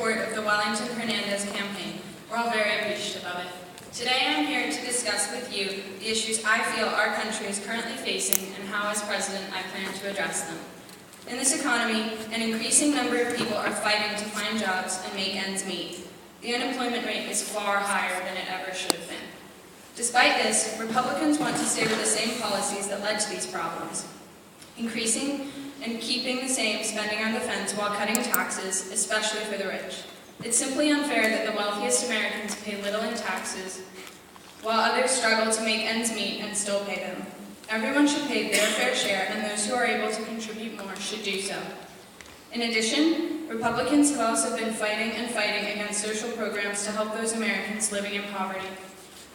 support of the Wellington Hernandez campaign. We're all very appreciative of it. Today I'm here to discuss with you the issues I feel our country is currently facing and how, as President, I plan to address them. In this economy, an increasing number of people are fighting to find jobs and make ends meet. The unemployment rate is far higher than it ever should have been. Despite this, Republicans want to stay with the same policies that led to these problems, increasing and keeping the same spending on defense while cutting taxes, especially for the rich. It's simply unfair that the wealthiest Americans pay little in taxes, while others struggle to make ends meet and still pay them. Everyone should pay their fair share, and those who are able to contribute more should do so. In addition, Republicans have also been fighting against social programs to help those Americans living in poverty.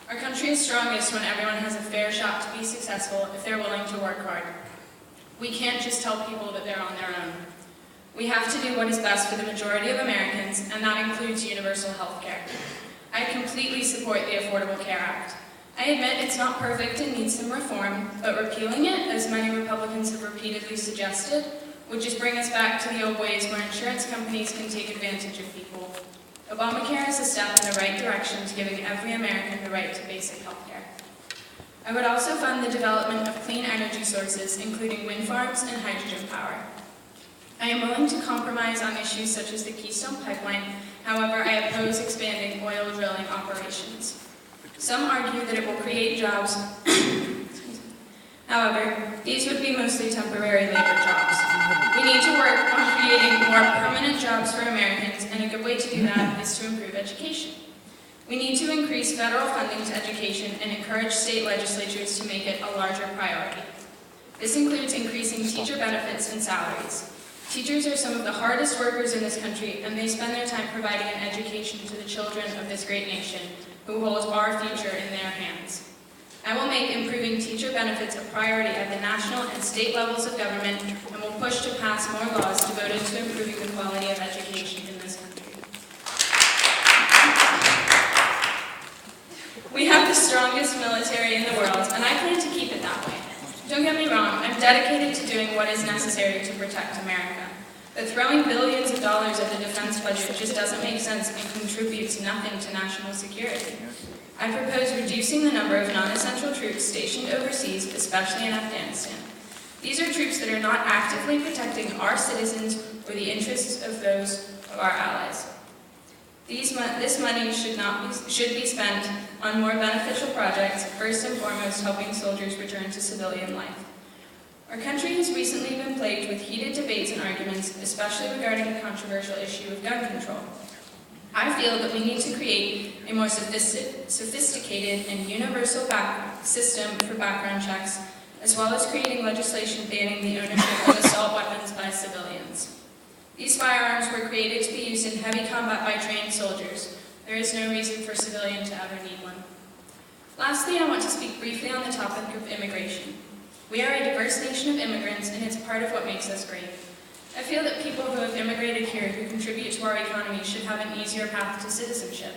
Our country is strongest when everyone has a fair shot to be successful if they're willing to work hard. We can't just tell people that they're on their own. We have to do what is best for the majority of Americans, and that includes universal health care. I completely support the Affordable Care Act. I admit it's not perfect and needs some reform, but repealing it, as many Republicans have repeatedly suggested, would just bring us back to the old ways where insurance companies can take advantage of people. Obamacare is a step in the right direction to giving every American the right to basic health care. I would also fund the development of clean energy sources, including wind farms and hydrogen power. I am willing to compromise on issues such as the Keystone Pipeline. However, I oppose expanding oil drilling operations. Some argue that it will create jobs. However, these would be mostly temporary labor jobs. We need to work on creating more permanent jobs for Americans, and a good way to do that is to improve education. We need to increase federal funding to education and encourage state legislatures to make it a larger priority. This includes increasing teacher benefits and salaries. Teachers are some of the hardest workers in this country, and they spend their time providing an education to the children of this great nation, who hold our future in their hands. I will make improving teacher benefits a priority at the national and state levels of government, and will push to pass more laws devoted to improving the quality of education in this country. We have the strongest military in the world, and I plan to keep it that way. Don't get me wrong, I'm dedicated to doing what is necessary to protect America. But throwing billions of dollars at the defense budget just doesn't make sense and contributes nothing to national security. I propose reducing the number of non-essential troops stationed overseas, especially in Afghanistan. These are troops that are not actively protecting our citizens or the interests of those of our allies. This money should be spent on more beneficial projects, first and foremost helping soldiers return to civilian life. Our country has recently been plagued with heated debates and arguments, especially regarding the controversial issue of gun control. I feel that we need to create a more sophisticated and universal system for background checks, as well as creating legislation banning the ownership of assault weapons by civilians. These firearms were created to be used in heavy combat by trained soldiers. There is no reason for a civilian to ever need one. Lastly, I want to speak briefly on the topic of immigration. We are a diverse nation of immigrants, and it's part of what makes us great. I feel that people who have immigrated here who contribute to our economy should have an easier path to citizenship.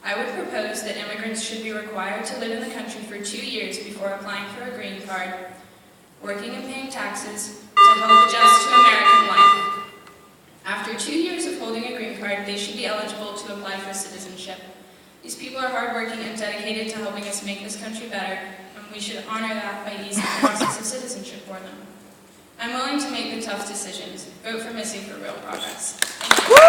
I would propose that immigrants should be required to live in the country for 2 years before applying for a green card, working and paying taxes to help adjust to American life. After 2 years of holding a green card, they should be eligible to apply for citizenship. These people are hardworking and dedicated to helping us make this country better, and we should honor that by easing the process of citizenship for them. I'm willing to make the tough decisions. Vote for Missie for real progress. Thank you.